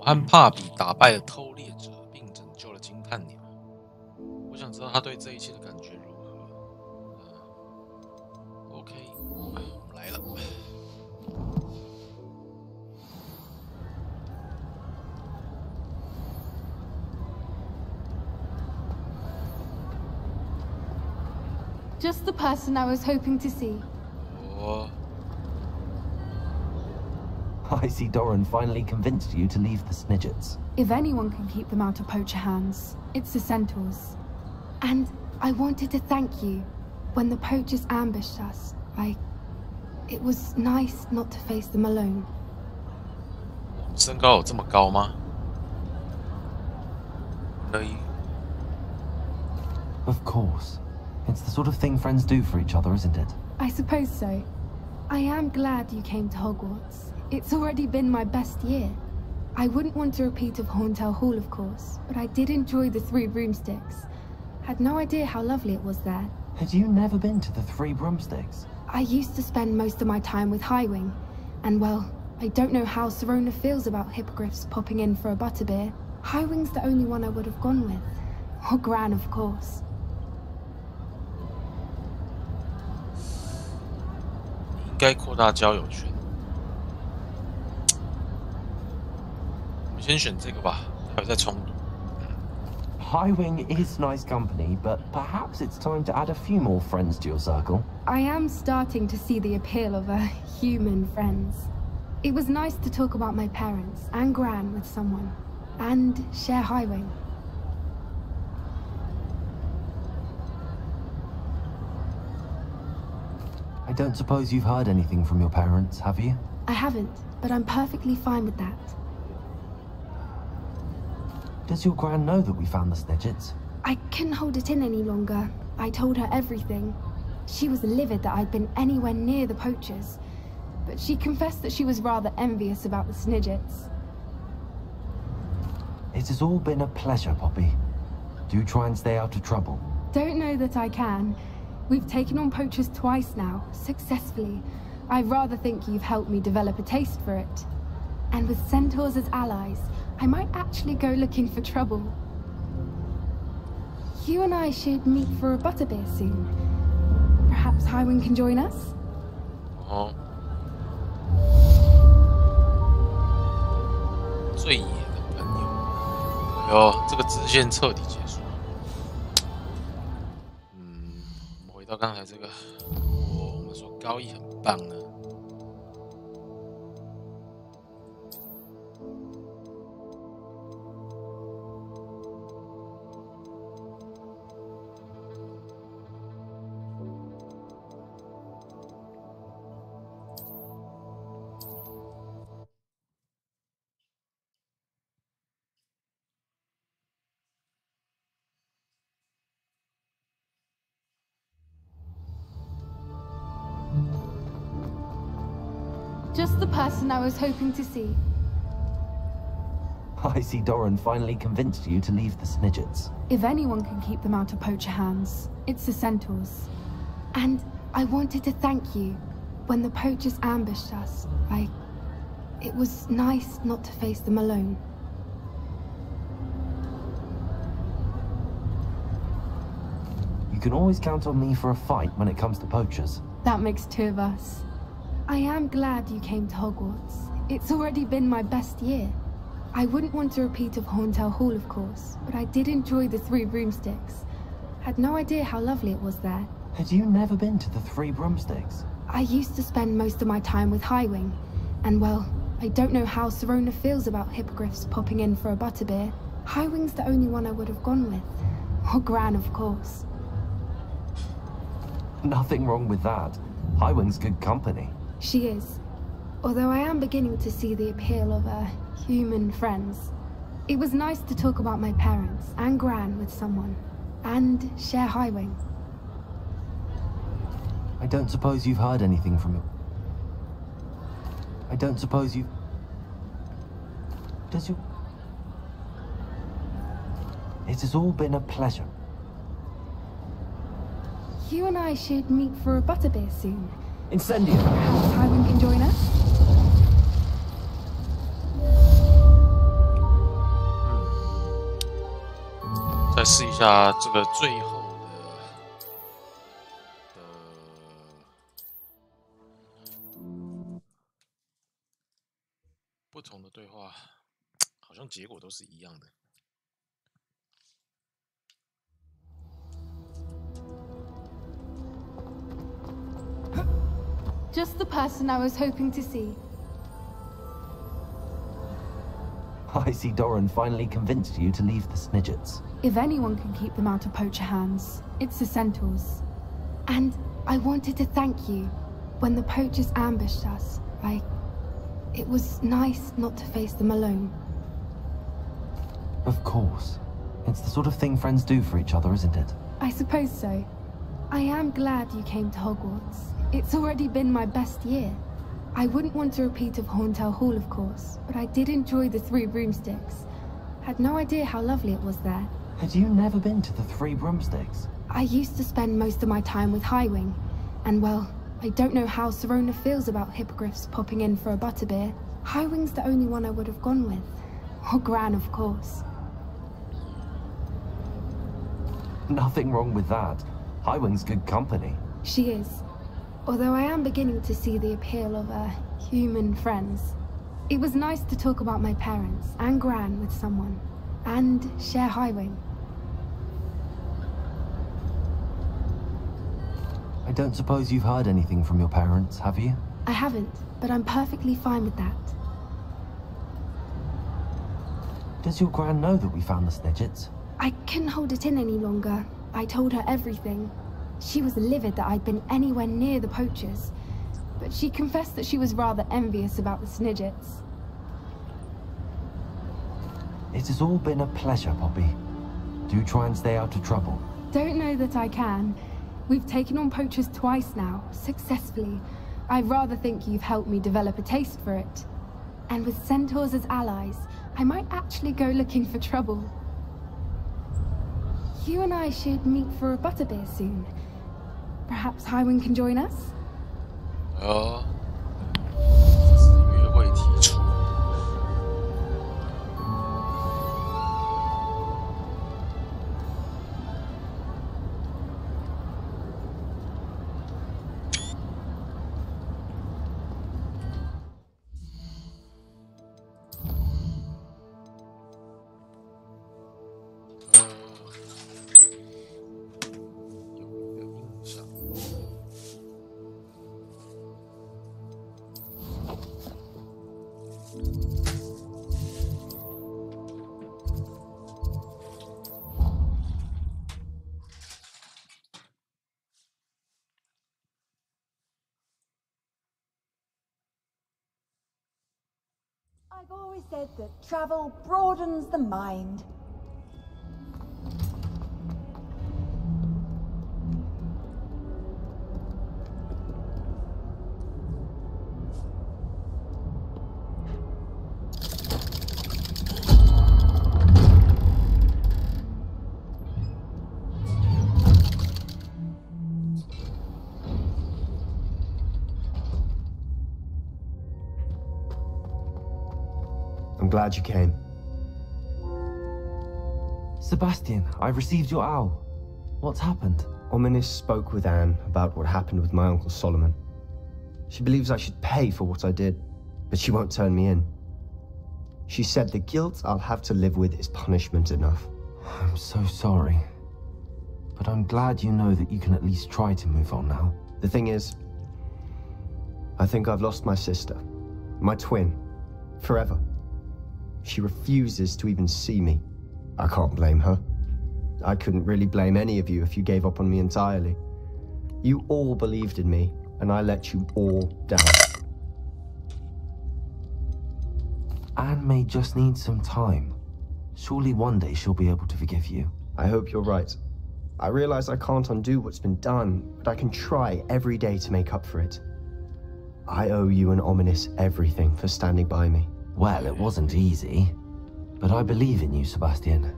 和帕比打败了偷猎者，并拯救了金探鸟。我想知道他对这一切的感觉如何。OK， 我们来了。Just the person I was hoping to see. Oh. I see Doran finally convinced you to leave the Snidgets. If anyone can keep them out of poacher hands, it's the centaurs. And I wanted to thank you. When the poachers ambushed us, it was nice not to face them alone. 身高有这么高吗？ Of course. It's the sort of thing friends do for each other, isn't it? I suppose so. I am glad you came to Hogwarts. It's already been my best year. I wouldn't want a repeat of Horntail Hall, of course, but I did enjoy the Three Broomsticks. Had no idea how lovely it was there. Had you never been to the Three Broomsticks? I used to spend most of my time with Highwing, and well, I don't know how Serona feels about hippogriffs popping in for a butterbeer. Highwing's the only one I would have gone with. Or Gran, of course. 应该扩大交友圈。我们先选这个吧，还有在冲突。Highwing is nice company, but perhaps it's time to add a few more friends to your circle. I am starting to see the appeal of human friends. It was nice to talk about my parents and Gran with someone, and share Highwing. I don't suppose you've heard anything from your parents, have you? I haven't, but I'm perfectly fine with that. Does your Gran know that we found the Snidgets? I couldn't hold it in any longer. I told her everything. She was livid that I'd been anywhere near the poachers, but she confessed that she was rather envious about the Snidgets. It has all been a pleasure, Poppy. Do try and stay out of trouble. Don't know that I can. We've taken on poachers twice now, successfully. I rather think you've helped me develop a taste for it. And with centaurs as allies, I might actually go looking for trouble. You and I should meet for a butterbeer soon. Perhaps Highwing can join us? 哦，最野的朋友，哟，这个支线彻底结束。我们回到刚才这个，我们说高一很棒呢。Just the person I was hoping to see. I see Doran finally convinced you to leave the Snidgets. If anyone can keep them out of poacher hands, it's the centaurs. And I wanted to thank you. When the poachers ambushed us, it was nice not to face them alone. You can always count on me for a fight when it comes to poachers. That makes two of us. I am glad you came to Hogwarts. It's already been my best year. I wouldn't want a repeat of Horntail Hall, of course, but I did enjoy the Three Broomsticks. Had no idea how lovely it was there. Had you never been to the Three Broomsticks? I used to spend most of my time with Highwing, and well, I don't know how Serona feels about hippogriffs popping in for a butterbeer. Highwing's the only one I would have gone with. Or Gran, of course. Nothing wrong with that. Highwing's good company. She is. Although I am beginning to see the appeal of human friends. It was nice to talk about my parents and Gran with someone, and share Highwing. I don't suppose you've heard anything from him. I don't suppose you've... Does your... It has all been a pleasure. You and I should meet for a butterbeer soon. Incendio! Perhaps Highwing can join us? 再试一下这个最后的不同的对话，好像结果都是一样的。Just the person I was hoping to see. I see Doran finally convinced you to leave the Snidgets. If anyone can keep them out of poacher hands, it's the centaurs. And I wanted to thank you. When the poachers ambushed us, it was nice not to face them alone. Of course. It's the sort of thing friends do for each other, isn't it? I suppose so. I am glad you came to Hogwarts. It's already been my best year. I wouldn't want a repeat of Horntail Hall, of course, but I did enjoy the Three Broomsticks. Had no idea how lovely it was there. Had you never been to the Three Broomsticks? I used to spend most of my time with Highwing, and well, I don't know how Serona feels about hippogriffs popping in for a butterbeer. Highwing's the only one I would have gone with. Or Gran, of course. Nothing wrong with that. Highwing's good company. She is. Although I am beginning to see the appeal of human friends. It was nice to talk about my parents and Gran with someone, and share Highwing. I don't suppose you've heard anything from your parents, have you? I haven't, but I'm perfectly fine with that. Does your Gran know that we found the Snidgets? I couldn't hold it in any longer. I told her everything. She was livid that I'd been anywhere near the poachers, but she confessed that she was rather envious about the Snidgets. It has all been a pleasure, Poppy. Do try and stay out of trouble. Don't know that I can. We've taken on poachers twice now, successfully. I rather think you've helped me develop a taste for it. And with centaurs as allies, I might actually go looking for trouble. You and I should meet for a butterbeer soon. Perhaps Highwing can join us? 这是约会提出。I've always said that travel broadens the mind. I'm glad you came. Sebastian, I received your owl. What's happened? Ominis spoke with Anne about what happened with my Uncle Solomon. She believes I should pay for what I did, but she won't turn me in. She said the guilt I'll have to live with is punishment enough. I'm so sorry. But I'm glad you know that you can at least try to move on now. The thing is, I think I've lost my sister, my twin, forever. She refuses to even see me. I can't blame her. I couldn't really blame any of you if you gave up on me entirely. You all believed in me, and I let you all down. Anne may just need some time. Surely one day she'll be able to forgive you. I hope you're right. I realize I can't undo what's been done, but I can try every day to make up for it. I owe you and Ominis everything for standing by me. Well, it wasn't easy, but I believe in you, Sebastian.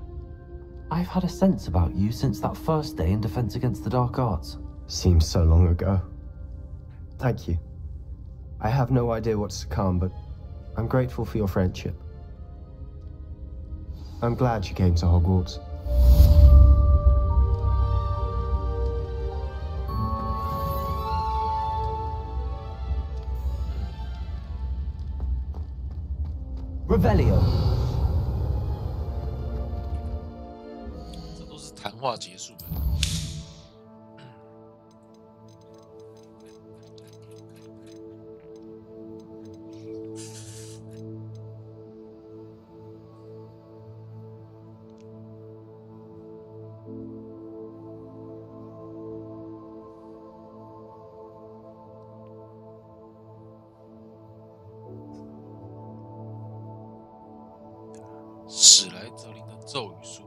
I've had a sense about you since that first day in Defense Against the Dark Arts. Seems so long ago. Thank you. I have no idea what's to come, but I'm grateful for your friendship. I'm glad you came to Hogwarts. Revelio. 这都是谈话结束的。史莱哲林的咒语书。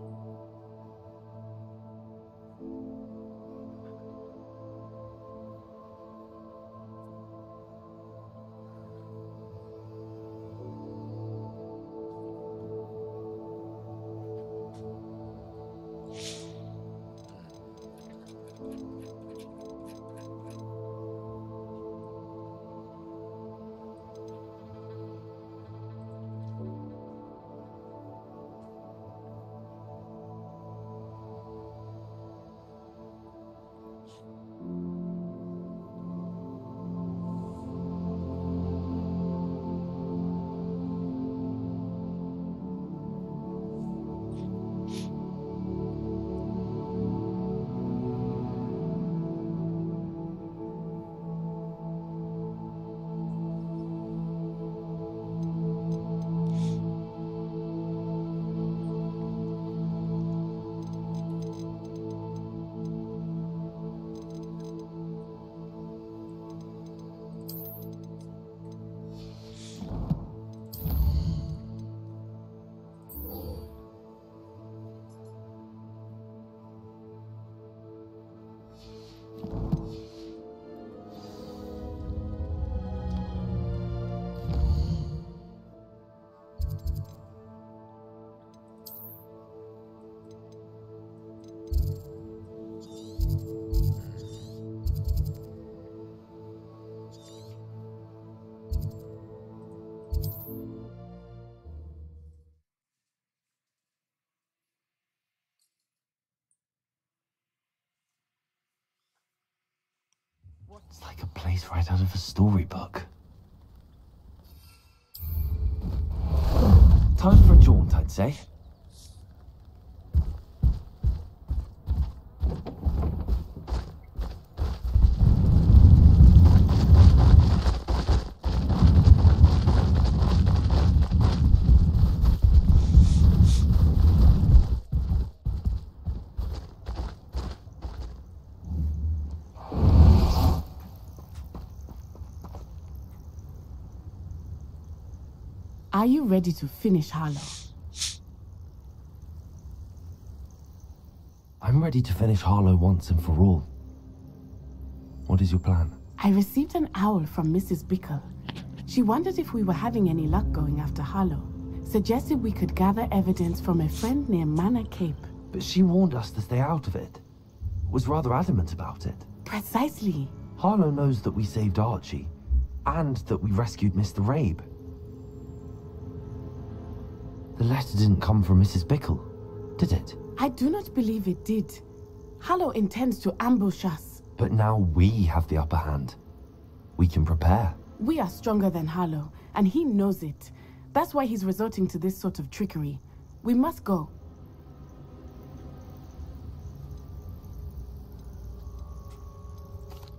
It's like a place right out of a storybook. Time for a jaunt, I'd say. Are you ready to finish Harlow? I'm ready to finish Harlow once and for all. What is your plan? I received an owl from Mrs. Bickle. She wondered if we were having any luck going after Harlow. Suggested we could gather evidence from a friend near Manor Cape. But she warned us to stay out of it. Was rather adamant about it. Precisely. Harlow knows that we saved Archie, and that we rescued Mr. Rabe. The letter didn't come from Mrs. Bickle, did it? I do not believe it did. Harlow intends to ambush us. But now we have the upper hand. We can prepare. We are stronger than Harlow, and he knows it. That's why he's resorting to this sort of trickery. We must go.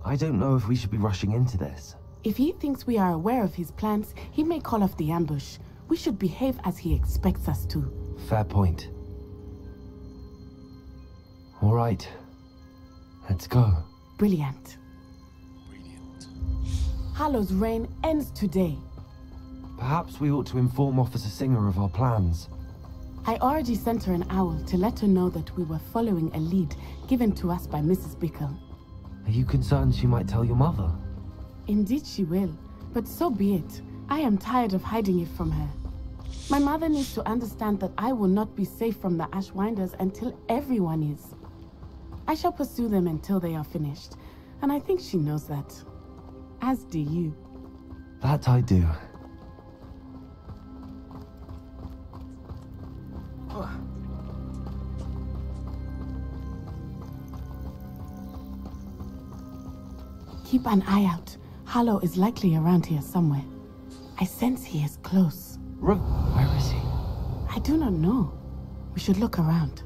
I don't know if we should be rushing into this. If he thinks we are aware of his plans, he may call off the ambush. We should behave as he expects us to. Fair point. All right. Let's go. Brilliant. Brilliant. Harlow's reign ends today. Perhaps we ought to inform Officer Singer of our plans. I already sent her an owl to let her know that we were following a lead given to us by Mrs. Bickle. Are you concerned she might tell your mother? Indeed she will, but so be it. I am tired of hiding it from her. My mother needs to understand that I will not be safe from the Ashwinders until everyone is. I shall pursue them until they are finished, and I think she knows that. As do you. That I do. Keep an eye out. Harlow is likely around here somewhere. I sense he is close. I I do not know. We should look around.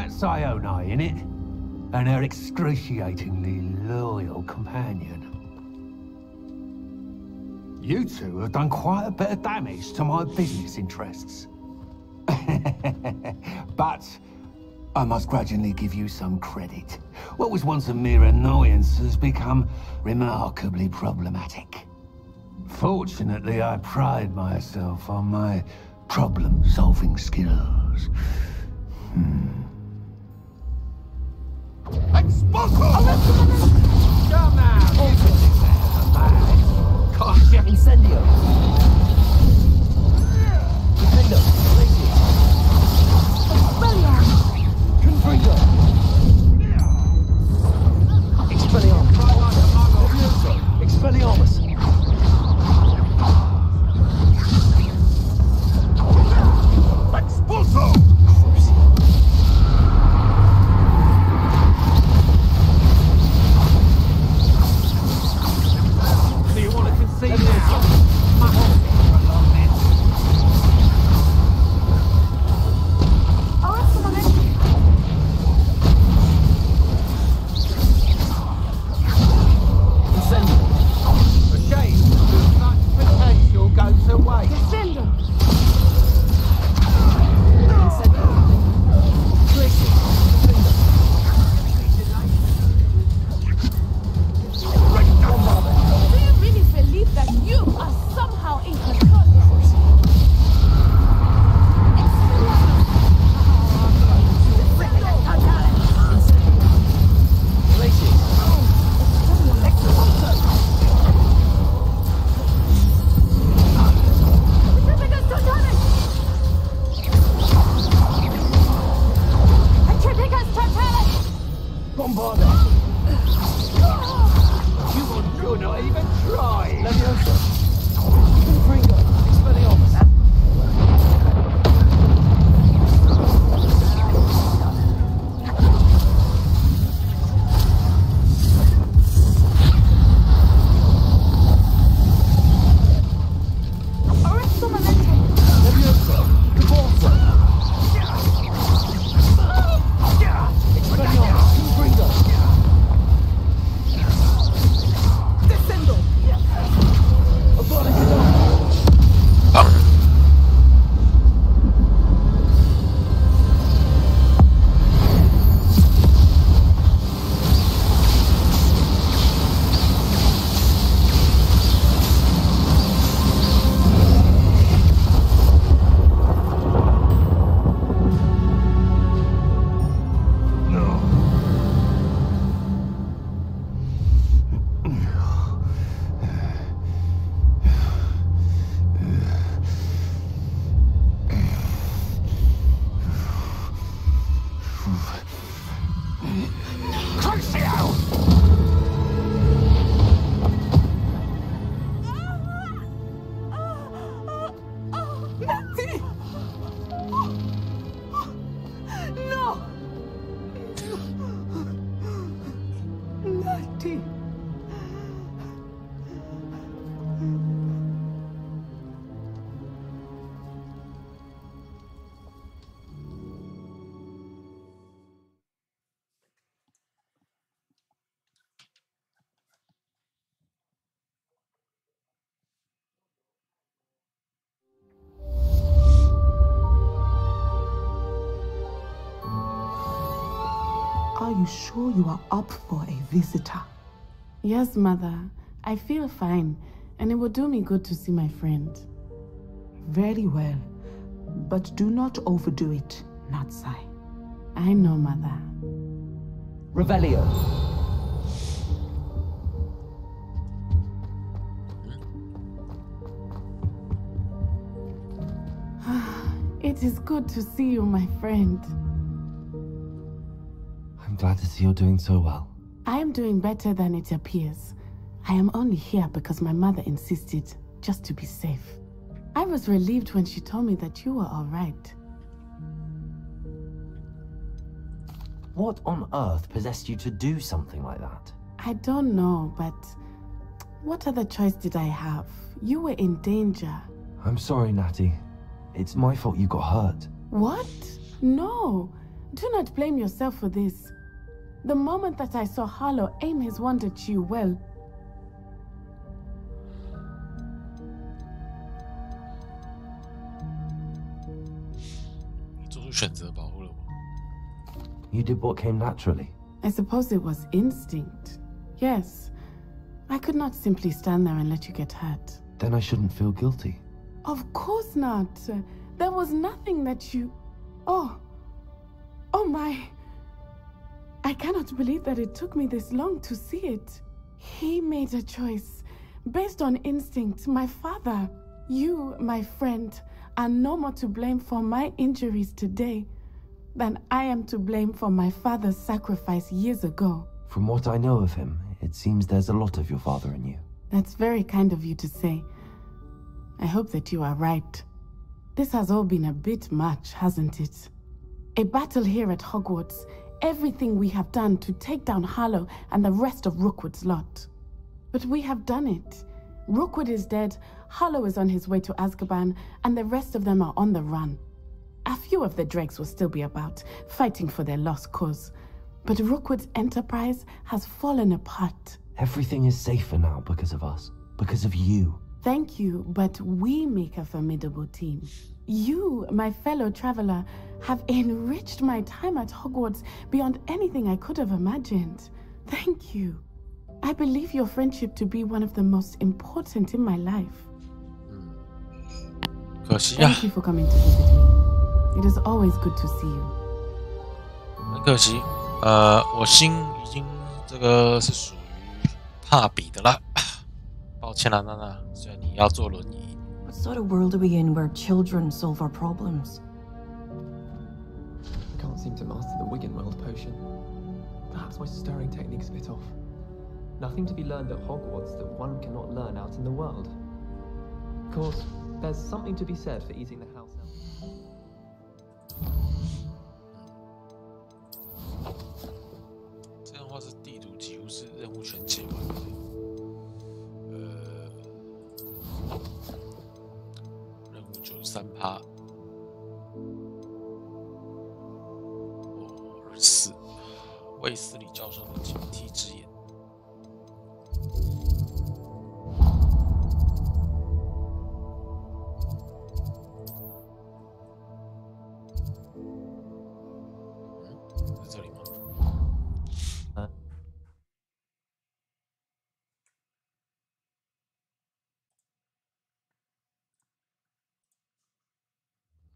Sione in it, and her excruciatingly loyal companion. You two have done quite a bit of damage to my business interests. But I must grudgingly give you some credit. What was once a mere annoyance has become remarkably problematic. Fortunately, I pride myself on my problem-solving skills. Expulso! Come now! Gosh, incendio! Defendo! Confringo! Expelliarmus! Expelliarmus! Expulso! See now. Do you really believe that you sure you are up for a visitor? Yes, Mother. I feel fine, and it will do me good to see my friend. Very well. But do not overdo it, Natsai. I know, Mother. Revelio. It is good to see you, my friend. I'm glad to see you're doing so well. I am doing better than it appears. I am only here because my mother insisted, just to be safe. I was relieved when she told me that you were all right. What on earth possessed you to do something like that? I don't know, but what other choice did I have? You were in danger. I'm sorry, Natty. It's my fault you got hurt. What? No. Do not blame yourself for this. The moment that I saw Harlow aim his wand at you, well... You did what came naturally. I suppose it was instinct. Yes. I could not simply stand there and let you get hurt. Then I shouldn't feel guilty. Of course not. There was nothing that you... Oh my... I cannot believe that it took me this long to see it. He made a choice. Based on instinct, my father, you, my friend, are no more to blame for my injuries today than I am to blame for my father's sacrifice years ago. From what I know of him, it seems there's a lot of your father in you. That's very kind of you to say. I hope that you are right. This has all been a bit much, hasn't it? A battle here at Hogwarts, everything we have done to take down Harlow and the rest of Rookwood's lot. But we have done it. Rookwood is dead, Harlow is on his way to Azkaban, and the rest of them are on the run. A few of the dregs will still be about, fighting for their lost cause. But Rookwood's enterprise has fallen apart. Everything is safer now because of us. Because of you. Thank you, but we make a formidable team. You, my fellow traveler, have enriched my time at Hogwarts beyond anything I could have imagined. Thank you. I believe your friendship to be one of the most important in my life. Thank you for coming to visit me. It is always good to see you. 很可惜，我心已经这个是属于帕比的了。抱歉啦，娜娜，虽然你要坐轮椅。What sort of world are we in where children solve our problems? I can't seem to master the Wigan World potion. Perhaps my stirring technique's a bit off. Nothing to be learned at Hogwarts that one cannot learn out in the world. Of course, there's something to be said for eating the house elf. 这样的话是地图几乎是任务全解完了。任务93%。24。卫斯理教授的警惕之眼。在这里吗？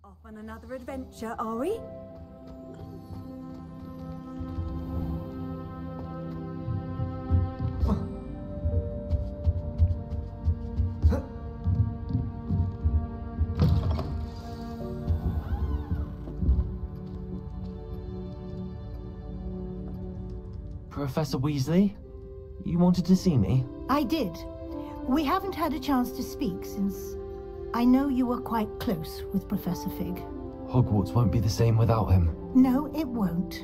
Off on another adventure, are we? Professor Weasley? You wanted to see me? I did. We haven't had a chance to speak since I know you were quite close with Professor Fig. Hogwarts won't be the same without him. No, it won't.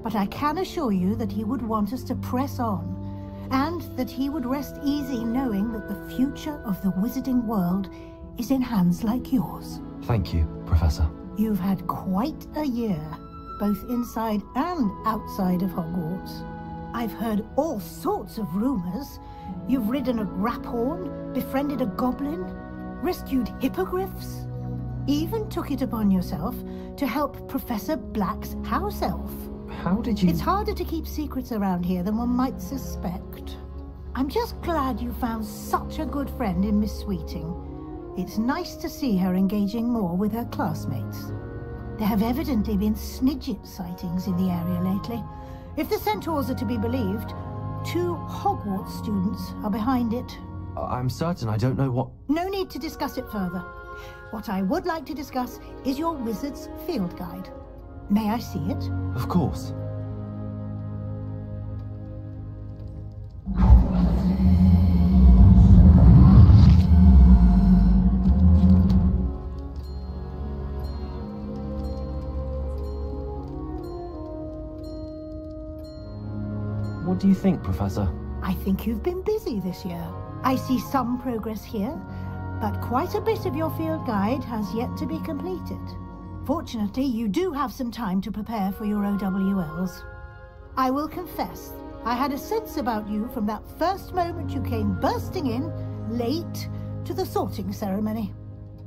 But I can assure you that he would want us to press on, and that he would rest easy knowing that the future of the wizarding world is in hands like yours. Thank you, Professor. You've had quite a year, both inside and outside of Hogwarts. I've heard all sorts of rumors. You've ridden a graphorn, befriended a goblin, rescued hippogriffs, even took it upon yourself to help Professor Black's house elf. How did you... It's harder to keep secrets around here than one might suspect. I'm just glad you found such a good friend in Miss Sweeting. It's nice to see her engaging more with her classmates. There have evidently been Snidget sightings in the area lately. If the Centaurs are to be believed, 2 Hogwarts students are behind it. I'm certain I don't know what... No need to discuss it further. What I would like to discuss is your wizard's field guide. May I see it? Of course. What do you think, Professor? I think you've been busy this year. I see some progress here, but quite a bit of your field guide has yet to be completed. Fortunately, you do have some time to prepare for your OWLs. I will confess, I had a sense about you from that first moment you came bursting in, late, to the sorting ceremony.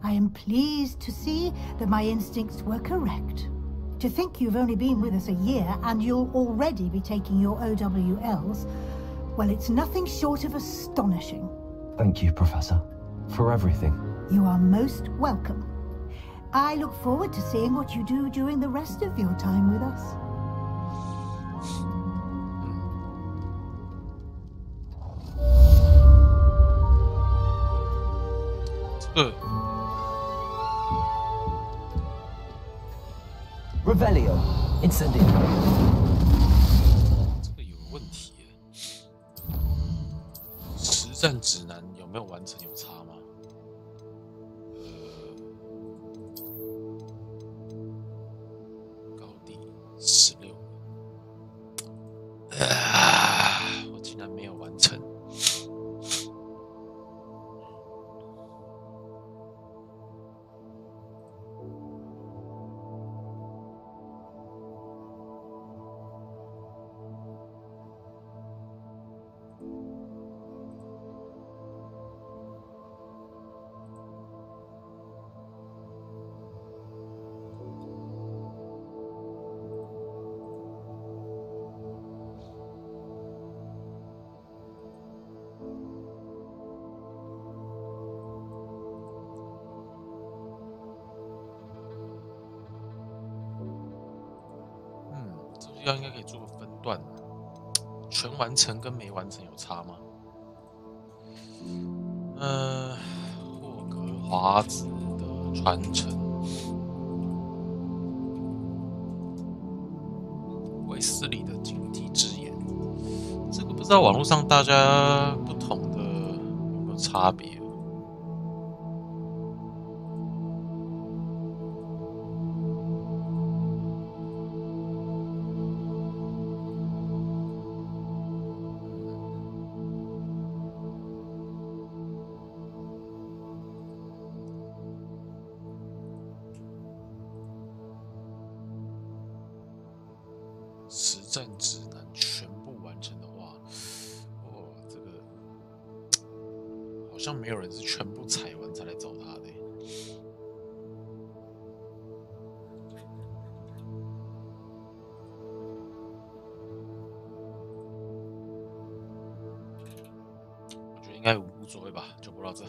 I am pleased to see that my instincts were correct. To think you've only been with us a year and you'll already be taking your OWLs, well, it's nothing short of astonishing. Thank you, Professor, for everything. You are most welcome. I look forward to seeing what you do during the rest of your time with us. Revelio, incendio. 这个有问题耶。实战指南有没有完成有差吗？高低16。我竟然没有完成。应该可以做个分段，全完成跟没完成有差吗？霍格华兹的传承，卫斯理的警惕之眼，这个不知道网络上大家不同的有没有差别？实战指南全部完成的话，这个好像没有人是全部踩完才来找他的。我觉得应该无所谓吧，就播到这。